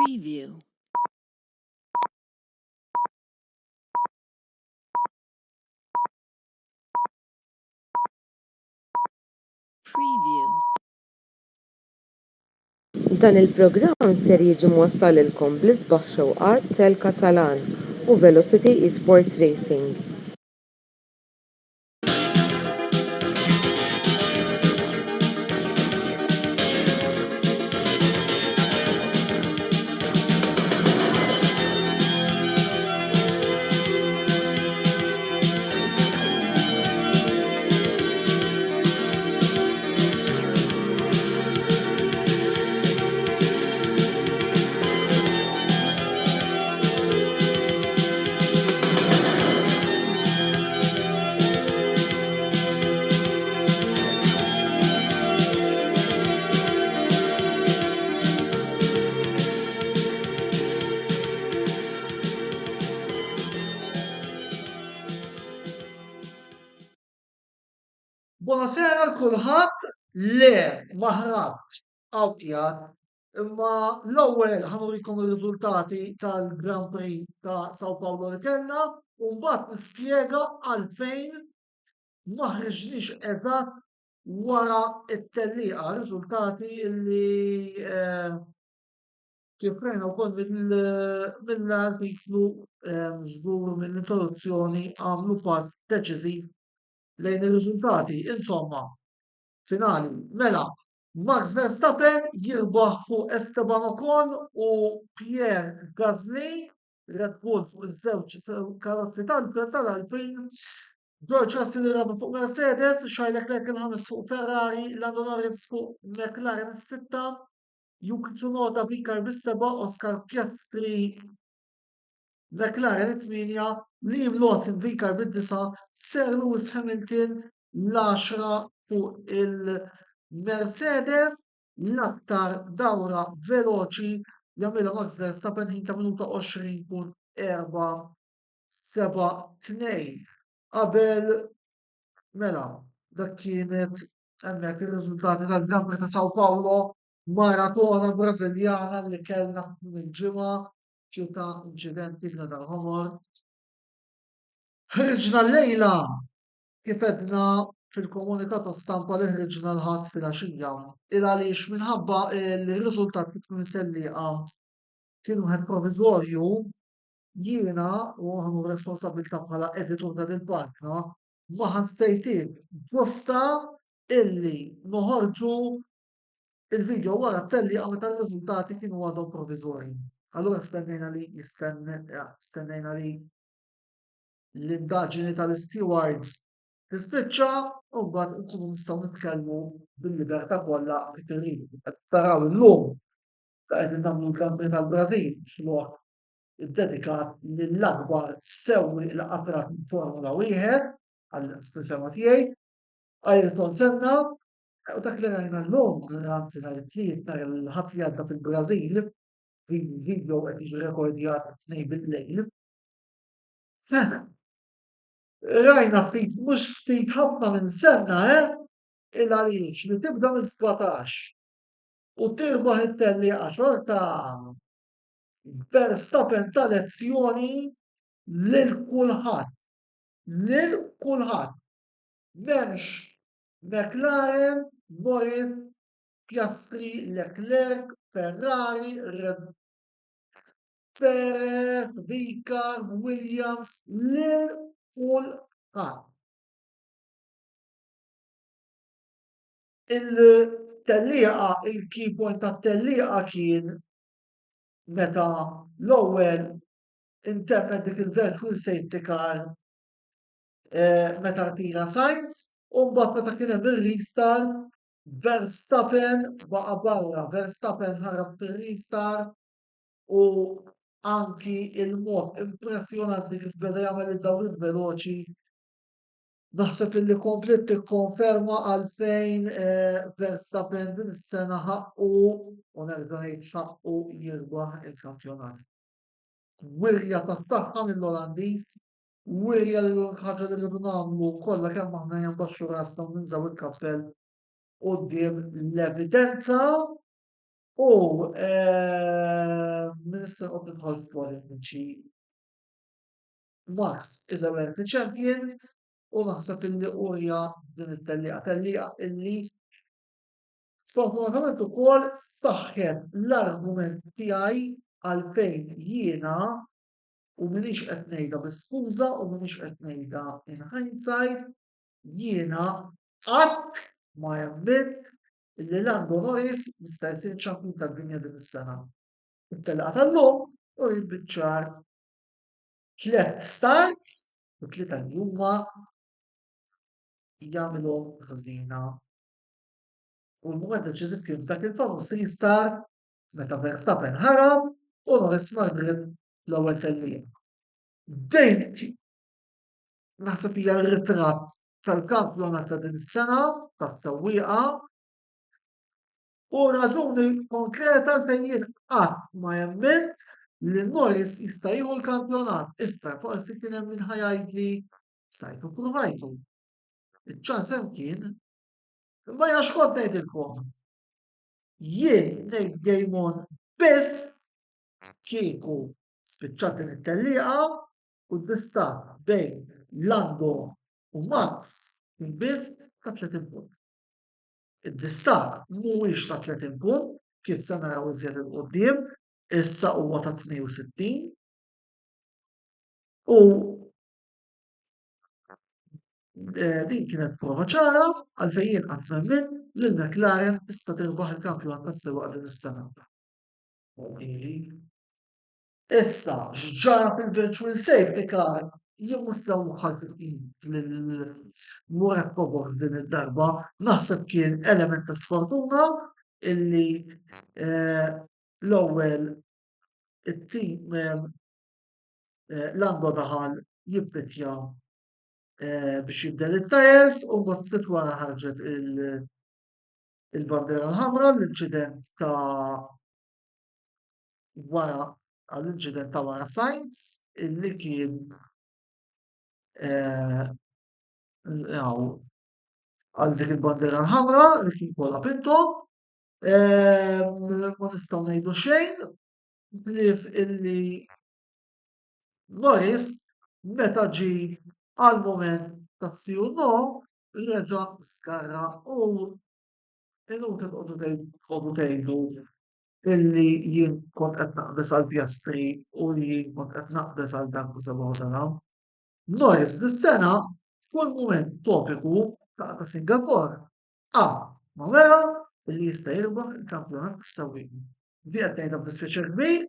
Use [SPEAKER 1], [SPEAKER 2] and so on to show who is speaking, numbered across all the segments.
[SPEAKER 1] Preview. Preview.
[SPEAKER 2] Dan il-programm ser jiġi mwassal lilkom bl-isbaħ xewqat tal-Katalan u Velocity Esports Racing.
[SPEAKER 3] Buonasera l-kulħadd, le maħrabx għawtjat, imma l-ewwel ħanurikom ir-riżultati tal-Grand Prix ta' Sao Paulo li kellna u mbagħad nispjega għalfejn ma ħriġniex eżatt wara t-tellieqa riżultati li tifrejna wkoll mill-artiklu żgur mill-introduzzjoni għamlu pass deċiżiv lejn ir-riżultati. Insomma, finali, mela, Max Verstappen jirbaħ fuq Esteban Ocon u Pierre Gasly, Red Bull fuq iż-żewġ karozzi tal-Alpine, George Russell irrabu fuq Mercedes, Charles Leclerc il-ħames fuq Ferrari, Lando Norris fuq McLaren is-sitta, Yuki Tsunoda bikar bis-seba', Oscar Piastri McLaren it-tminja, Liam Lawson bikar bid-disa', Sir Lewis Hamilton l-10 fuq il-Mercedes, l-aktar dawra veloċi jagħmilha Max Verstappen ħin ta' minuta 20.472. Qabel mela dak kienet hemmhekk ir-riżultati tal-Grand Prix ta' Sao Paulo, maratona Brażiljana li kellna minn ġimgħa ċita inċidenti fl-ħomor. Ħriġna l-lejla kif edna fil-komunikat stampa li ħriġna l-ħadd fil-għaxija. Għaliex minħabba l-riżultat kif kienu tellieqa kienu ħed provizorju, jiena u għanu responsabilta bħala editor ta' il-parkna ma ħassejtix bosta illi noħorġu il-video wara t-tellieqa meta r-riżultati kienu għadhom provizorji. Allura stennejna li l-indagini tal-stewards tispiċċa u mbagħad nkunu nistgħu nitkellmu bil-libertà kollha li tirridu. Qed taraw illum qegħdin nagħmlu l-Grand Prix tal-Brażil fl-waqt iddedikat lill-akbar sewwieq l-qatrat Formula Wieħed għall-istifema tiegħi, Ayrton Senna, u dak li rajna llum, anzi nhar it-tliet nhar il-ħadd li għadda fil-Brażil, video qed jiġi rekordjat tnejn bil-lejl. Rajna ftit mhux ftit ħafna minn Senna, il-għaliex li tibda minn 17 u tirbaħ it-tellieqa xorta Verstappen ta' lezzjoni lil kulħadd. Lil kulħadd. M'hemmx McLaren, Norris, Piastri, Leclerc, Ferrari, Red Perez, Ricard, Williams, lil kulħadd. Il-tellieqa, il-key point tat-tellieqa kien meta l-ewwel intemmet dik il-virtual safety car meta tira Sainz u mbagħad meta kien hemm ir-restart Verstappen baqa' barra, Verstappen ħarab fir-restart u anki il-mod impressjonanti kif beda jagħmel id-dawriet veloċi naħseb illi komplet tikkonferma għalfejn Verstappen din is-sena ħaqqu u nerġa' ngħid ħaqqu jirbaħ il-kampjonat. Wirja tas-saħħa mill-Olandiż, wirja l-ħaġa li rridu nagħmlu kollha kemm aħna jambaxxu rasna u ninżaw il-kappell quddiem l-evidenza U Minister of the Health Politiċi Max is a world champion u naħseb illi urja din it-tellieqa illi sfortunatament ukoll saħħet l-argument tiegħi għalfejn jiena u m'iniex qed ngħidha b'iskuża u m'iniex qed ngħidha in hindsight jiena qatt ma jemmilt illi Lando Norris jista' jsir ċampion tad-dinja din is-sena. It-telqa tal-lum u biċ-ċar 3 starts u 3 li huma jagħmilhom ħażina. U l-mument deċiżiv kien dak il-famuż restart meta Verstappen ħarab u Norris marret l-ewwel tellieq. Dejn naħseb hija r-ritratt tal-kampjonat ta' din is-sena tas-sewwieqa u raġuni konkreta fejn jien qatt ma jemmilt li Norris jista' jieħu l-kampjonat. Issa forsi kien hemm min ħajajdli stajtu ppruvajtu. Iċ-ċans hemm kien imma jien x'kont ngħidilkom. Jien ngħid game on biss kieku spiċċat din it-tellieqa u d-distak bejn Lando u Max kien biss ta' 30 punt. Id-distak mhuwiex ta' 30 punt kif se naraw iżjed il quddiem, issa huwa ta' 62 u din kienet prova ċara għalfejn jien qatt nemmen li l-McLaren tista' tirbaħ il-kampjonat tas-sewwieqa din is-sena. Issa x'ġara fil-virtual safety car jien mhux sew ħadd lil Kobor din id-darba, naħseb kien element ta' sfortuna illi l-ewwel it-tim Lando daħal jibbittja biex jibdel it-tires u mbagħad ftit wara ħarġet il-bandiera l-ħamra l-inċident ta' wara għall-inċident ta' wara Sainz illi kien għal dik il-bandiera l-ħamra li kien kollha pinto ma nistgħu ngħidu xejn ħlief illi Norris meta ġie għall-mument tas-CU reġa' skarra u inutli tqogħdu tgħidu illi jien kont qed naqbes għall Piastri u li jien kont qed naqbes għal dak u sebgħu Norris dis-sena f'kull mument topiku ta' Singapore ma wera li jista' jirbaħ il-kampjonat tas-sewwieqa. Di qed ngħidha b'dispjaċir kbir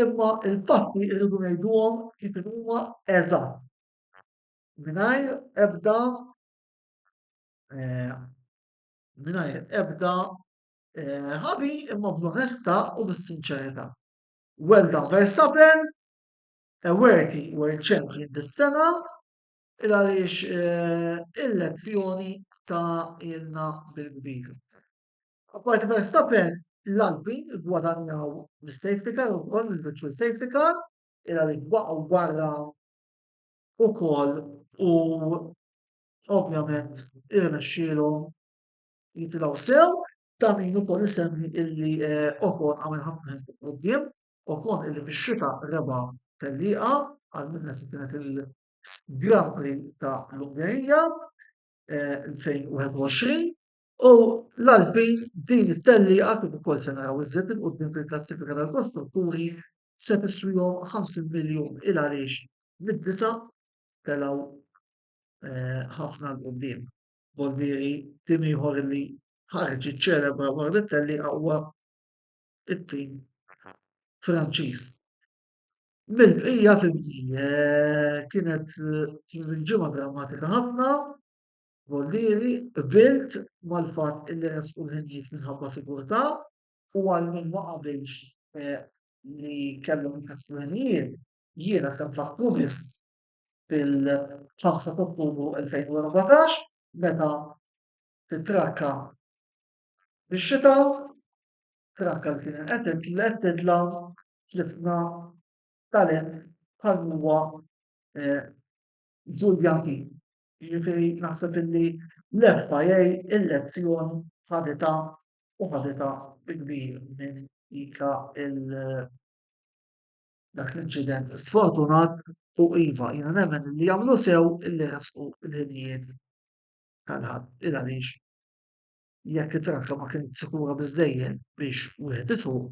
[SPEAKER 3] imma il-fatti rridu ngħiduhom kif huma eżatt. Mingħajr ebda ħabi imma bl-onestà u bis-sinċerità. Well done Verstappen, a worthy world champion dis-sena il għaliex il-lezzjoni ta' ilna bil-kbir. Apparti Verstappen l-Alpin gwadanjaw mis-safety car ukoll il-virtual safety car il għaliex baqgħu barra ukoll u ovvjament irnexxielhom jitilgħu sew ta' min ukoll isemmi illi Ocon għamel ħafna ħin quddiem, Ocon illi fix-xita reba' tellieqa għal min kienet il-Grand Prix ta' l-Ungerija 2021 u l-Alpin din it-tellieqa kif ukoll se naraw iżjed il quddiem fil-klassifika tal-kostrutturi se tiswihom 50 miljun il għaliex mid-disa' telgħu ħafna l quddiem. Boldieri tim ieħor li ħareġ iċċelebra wara it-tellieqa huwa it-tim Franċiż. Mill-bqija kienet ġimgħa drammatika ħafna, Boldieri qbilt mal-fatt illi resqu l-ħinijiet minħabba sigurtà u għal min ma qabilx li kellhom inkasru l-ħinijiet jiena se nfakkruhom fil-5 ta' Ottubru 2014 meta titrakka bix-xita trakka li kienet qed tidla tlifna talent bħal huwa Julian King. Jiġifieri naħseb illi l-FIA il-lezzjoni ħaditha kbir minn dika dak l-inċident sfortunat u iva jiena nemmen li jagħmlu sew illi ħasqu il-ħinijiet tal-ħadd il għaliex jekk it-trakka ma kienx sikura biżżejjed biex wieħed isuq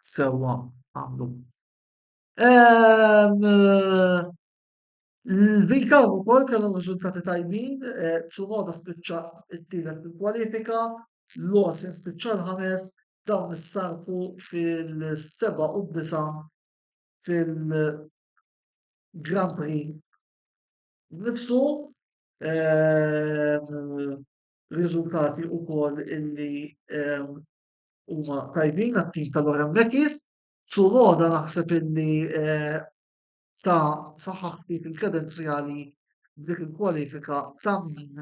[SPEAKER 3] sewwa għamlu. Il-Vika wkoll kellhom riżultati tajbin, Tsunoda spiċċa t-tielet fil-kwalifika, Lawson spiċċa l-ħames, dawn issarfu fil-7 u 9 fil-Grand Prix nifsu, riżultati wkoll illi huma tajbin għat-tim tal-Oran Mekis, Tsunoda naħseb illi ta' saħħaħ ftit il-kredenzjali dik il-kwalifika ta' min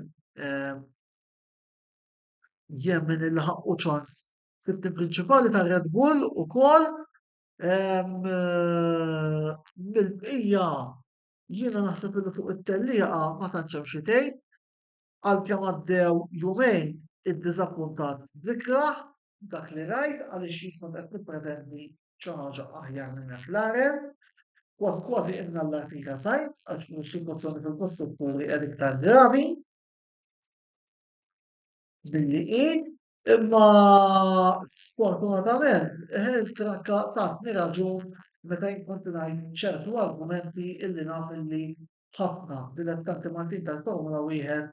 [SPEAKER 3] jemmen il ħaqqu ċans fit-tim prinċipali ta' Red Bull ukoll mill-bqija jiena naħseb li fuq it-tellieqa ma tantx hemm xi tgħid għalkemm għaddew jumejn iddiżappuntat bikraħ dak li rajt għaliex jien kont qed nippretendi xi ħaġa aħjar minn McLaren. Kważi inna l-artika sajt, għax il-situazzjoni fil-kostrutturi qed iktar gravi billi imma sfortunatament il-trakka tatni raġun meta jkun ngħid ċertu argumenti illi naf illi ħafna dilettanti Maltin tal-Formula Wieħed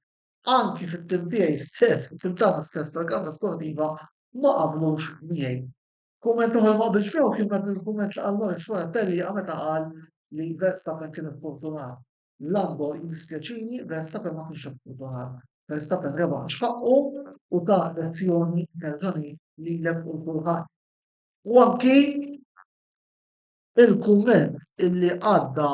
[SPEAKER 3] anki fit-tim tiegħi stess, fit-tim tagħna stess tal-kamra sportiva ma qablux miegħi. Kumment uħor ma qbilx miegħu kien dak il-kumment li qal Norris wara t-tellieqa meta qal li Verstappen kien iffortunat. Lambo jiddispjaċini Verstappen ma kienx iffortunat. Verstappen rebaħ x'ħaqqu u ta' lezzjoni nerġani lilek u kulħadd. U anki il-kumment illi għadda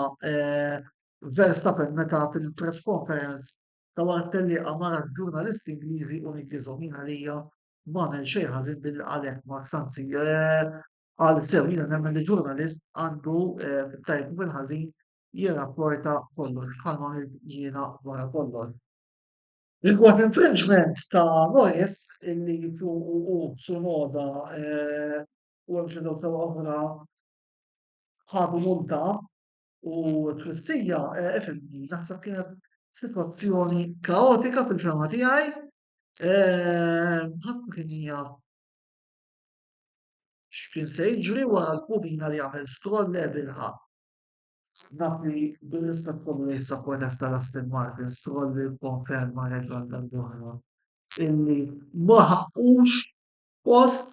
[SPEAKER 3] Verstappen meta fil-press conference ta' wara t-tellieqa mara ġurnalisti Ingliżi u nikkieżhom għalija m'għamel xejn ħażin bil-għalek Max anzi għal sew jiena nemmen li ġurnalist għandu fit-tajb bil-ħażin jirrapporta kollox bħal ma jiena wara kollox. Il-quad infringement ta' Norris illi u Tsunoda u hemm xi żewġ sewwa oħra ħadu multa u twissija ifhimni naħseb kienet sitwazzjoni kaotika fil-fema tiegħi ħadd kien hija x'kien se jiġri wara l-pubina li għamel Stroll bilħaq. Naf li bil-rispett kollu li jissapporta tal-Aston Martin, Stroll li konferma reġgħa l-oħra illi ma ħaqqux post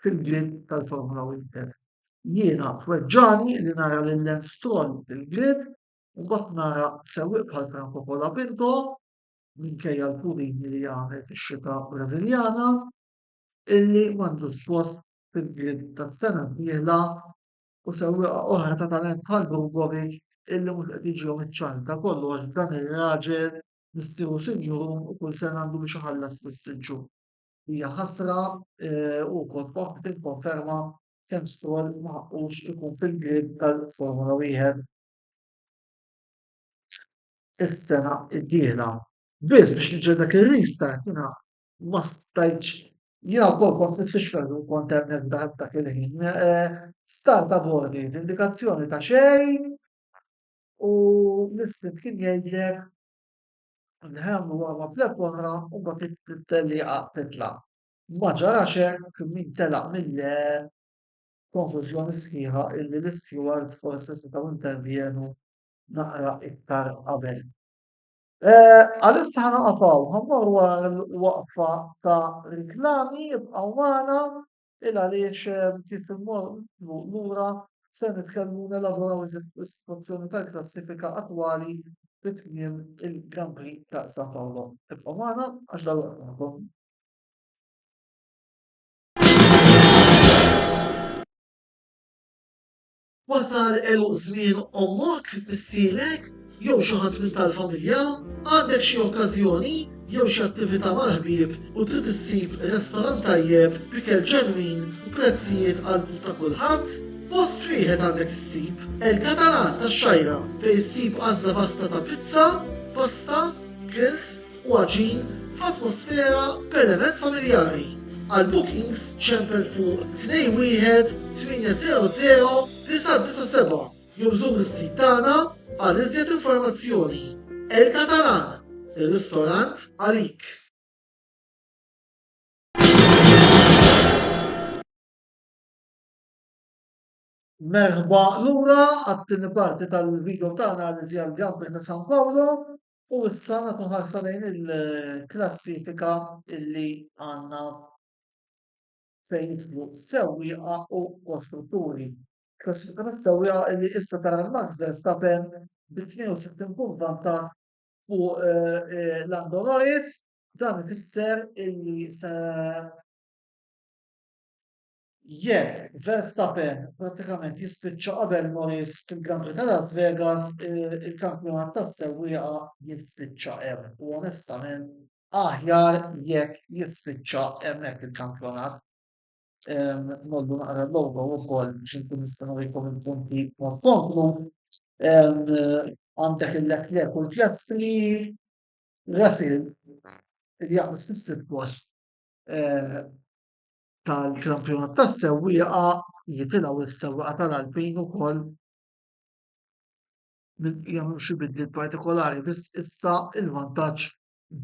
[SPEAKER 3] fil-grid tal-Formula Wieħed. Jiena tweġġani li nara lil Lance Stroll fil-grid u mbagħad nara sewwieq bħal Franco Colapinto minkejja l-pubini li għamel fix-xita Brażiljana illi m'għandux post fil-grid tas-sena d-dieħla u sewwieqa oħra ta' talent bħal Drugovic illi mhux qed jiġihom iċ-ċanta kollu għax dan ir-raġel missieru sinjuru u kull sena għandu biex iħallas fis-siġġu. Hija ħasra u wkoll tikkonferma kemm Stroll ma ħaqqux ikun fil-grid tal-Formula Wieħed is-sena d-dieħla. Biss biex niġġel dak ir-restart jiena ma stajtx jiena wkoll kont nifixkel u kont hemmhekk dak il-ħin. Start aborted, indikazzjoni ta' xejn u l-istit kien jgħidlek nħemmu wara flep oħra u mbagħad it-tellieqa titla'. Ma ġarax hekk min telaq mill-konfużjoni sħiħa illi l-stewards forsi setgħu intervjenu naqra iktar qabel. Għalissa ħanaqafaw, ħammorru wara l-waqfa ta' riklami jibqgħu magħna il għaliex kif immorru lura se nitkellmu nelaboraw is-sitwazzjoni tal-klassifika attwali fit-tmiem il-Grand Prix ta' San Paolo. Ibqgħu magħna għax dal-waqt magħkom. Wasal żmien ommok missielek jew xi ħadd minn tal-familja għandek xi okkażjoni jew xi attività mal-ħbieb u trid issib restorant tajjeb b'ikel ġenwin u prezzijiet qalbu ta' kulħadd, post wieħed għandek issib El-Katalan tax-Xajra fejn issib għażla pasta ta' pizza, pasta, grills u għaġin f'atmosfera b'element familjari. Għal bookings ċempel fuq 21-800-997 jew żur is-sit tagħna għal iżjed informazzjoni. El Catalan, ir-ristorant għalik. Merħba lura għat-tieni parti tal-video tagħna li żjal Gamper ta' San Paolo u issa nagħtu ħarsa lejn il-klassifika illi għandna fejn jidħlu sewwieqa u kostrutturi. Klassifika tas-sewwieqa illi issa tara l-Max Verstappen bi-62 punt vantaġġ fuq Lando Norris, dan ifisser illi se jekk Verstappen pratikament jispiċċa qabel Norris fil-Grand Prix ta' Las Vegas, il-kampjonat tas-sewwieqa jispiċċa hemm u onestament aħjar jekk jispiċċa hemmhekk il-kampjonat. Nollu naqra l-logo wkoll biex inkun nista' nurikom il-punti mod komplu. Għandek il-Leclerc u l-Piastri, Russell li jaqbes fis-sitt post tal-kampjonat tas-sewwieqa jitilgħu is-sewwieqa tal-Alpin ukoll jagħmlu xi bidliet partikolari biss issa il-vantaġġ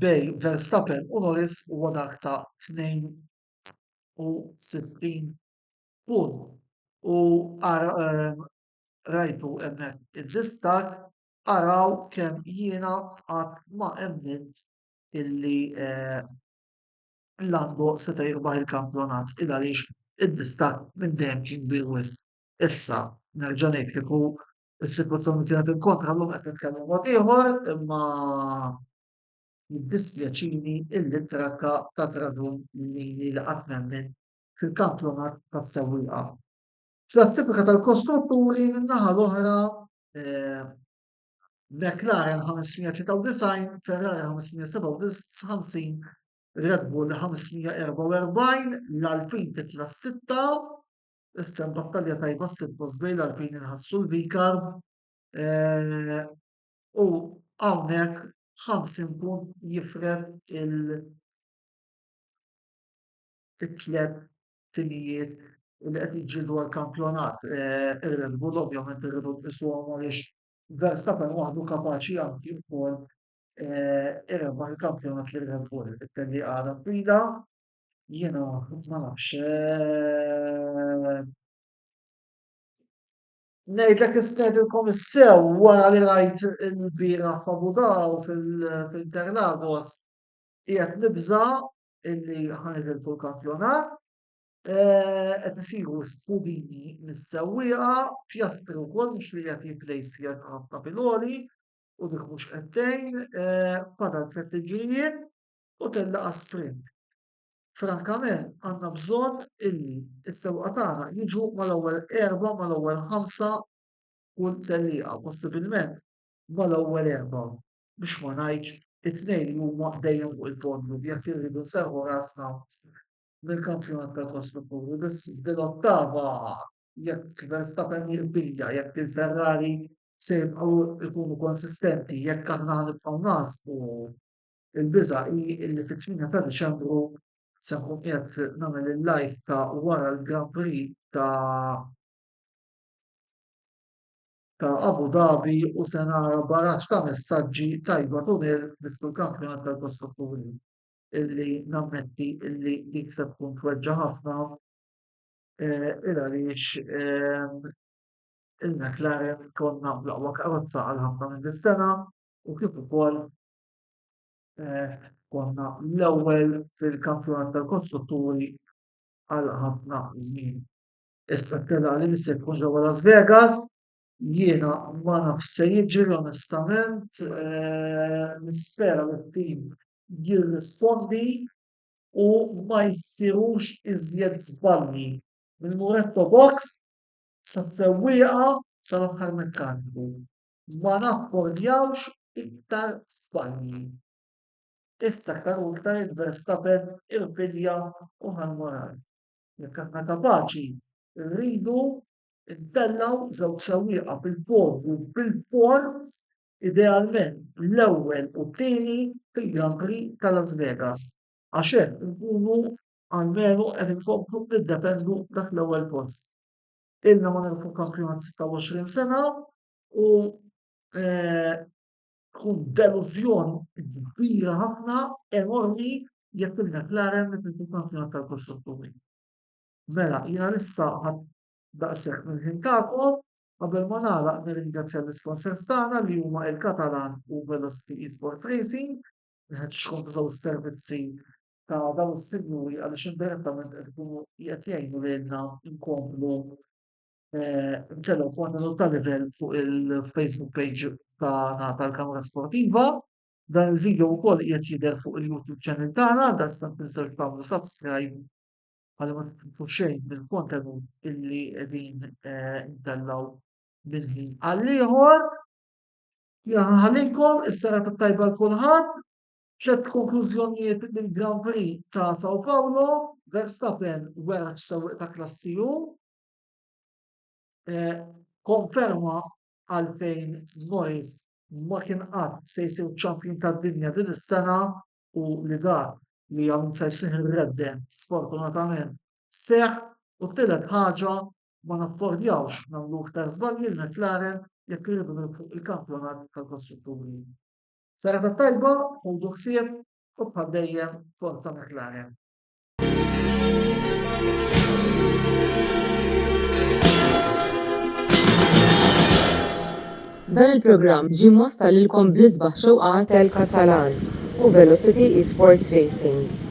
[SPEAKER 3] bejn Verstappen u Norris huwa dak ta' 62 punt. U rajtu hemmhekk id-distak araw kemm jiena qatt ma emmilt illi Lando seta' jirbaħ il-kampjonat il għaliex id-distak minn dejjem kien kbir wisq. Issa nerġa' ngħid kieku s-sitwazzjoni kienet inkontra llum qed nitkellmu mod ieħor imma jiddispjaċini illi trakka ta' tradun li qatt nemmen fil-kampjonat tas-sewwieqa. Klassifika tal-kostrutturi min-naħa l-oħra McLaren 593, Ferrari 557, Red Bull 544, l-Alpin titla s-sitta, issa battalja tajba s-sitt bejn l-Alpin inħassu l-Vikarb u hawnhekk 50 punt jifret il-tliet timijiet li qed jiġġieldu għall-kampjonat. Ir-Red Bull ovvjament irridu nqisuhom għaliex Verstappen waħdu kapaċi anki wkoll irrebaħ il-kampjonat li Red Bull. It-telli għadha twila jiena ma nafx ngħidlek isnedilkom issew wara li rajt il-bieraħ f'Abu Dhabi fil-Interlagos qiegħed nibża' illi ħanitilfu l-kampjonat. Qed isiru sfudini mis-sewwieqa, Piastri wkoll mhux li qed jipplejsja ħafna filgħoli u dik mhux qed tgħin, fadal tliet tiġrijiet u tellaqa sprint. Frankament għandna bżonn illi s-sewwieqa tagħna jiġu mal-ewwel erba' mal-ewwel ħamsa kull tellieqa, possibilment mal-ewwel erba' biex ma ngħidx it-tnejn li huma dejjem fuq il-podium jekk irridu nserħu rasna mill-kampjonat tal-kostrutturi biss f'dil-ottava jekk Verstappen jirbilja, jekk il-Ferrari se jibqgħu jkunu konsistenti, jekk aħna nibqgħu nasbu il-biża' hi li fit-8 ta' Diċembru se nkun qiegħed nagħmel il-live ta' wara l-Grand Prix ta' Abu Dhabi u se nara baraġġ ta' messaġġi tajba tunil fil-kampjonat tal-kostrutturi illi nammetti illi dik se tkun tweġġa' ħafna għaliex il-McLaren konna bl-aqwa karozza għal ħafna minn dis-sena u kif ukoll konna l-ewwel fil-kampjonat tal-kostrutturi għal ħafna żmien. Issa t-tella li missa tkun ġewwa Las Vegas, jiena ma nafx se jiġri onestament, nispera li t-tim jirrispondi u ma jsirux iżjed żbalji mill-Muretto Box sas-sewwieqa sal-aħħar mekkaniku. Ma nappordjawx iktar żbalji. Issa aktar u iktar il-Verstappen irfidja u ħal-moral. Jekk aħna kapaċi rridu ntellgħu żewġ sewwieqa bil-podium bil-port idealment l-ewwel u t-tieni fil-Grand Prix ta' Las Vegas. Għax hekk nkunu almenu qed inkomplu niddependu dak l-ewwel post. Ilna ma nirfu kampjonat 26 sena u tkun delużjoni kbira ħafna, enormi, jekk il-McLaren nirfu kampjonat tal-kostrutturi. Mela, jiena issa daqshekk minn tagħkom qabel ma nagħlaq nirringrazzja l-isponsors tagħna li huma il-Catalan u Velocity Esports Racing li qed tixkun tużaw is-servizzi ta' dawn is-sinjuri għaliex indirettament qed ikunu qed jgħinu lilna nkomplu nkellem fuq ta' livell fuq il-Facebook page tagħna tal-Kamra Sportiva. Dan il-video wkoll qiegħed jidher fuq il-YouTube channel tagħna, dastant tinsew tagħmlu subscribe għal ma titfu xejn mill-kontenut illi qegħdin ntellaw minn ħin għal ieħor. Ħallinkom is-serata tajba l kulħadd. 3 konklużjonijiet mill-Grand Prix ta' Sao Paulo, Verstappen wera sewwieq ta' klassi U, konferma għalfejn Norris ma kien qatt se jsir champion tad-dinja din is-sena u li dak li hawn se jsir ir-redden sfortunatament seħħ u t-tielet ħaġa ma naffordjawx nagħmlu iktar żbalji l-McLaren jekk iridu nirfu il-kampjonat tal-kostrutturi. Serata tajba, ħoldu ħsieb u bħal dejjem forza McLaren.
[SPEAKER 2] Dan il-programm ġie mwassal lilkom bl-isbaħ xewqat tal-Katalan u Velocity Esports Racing.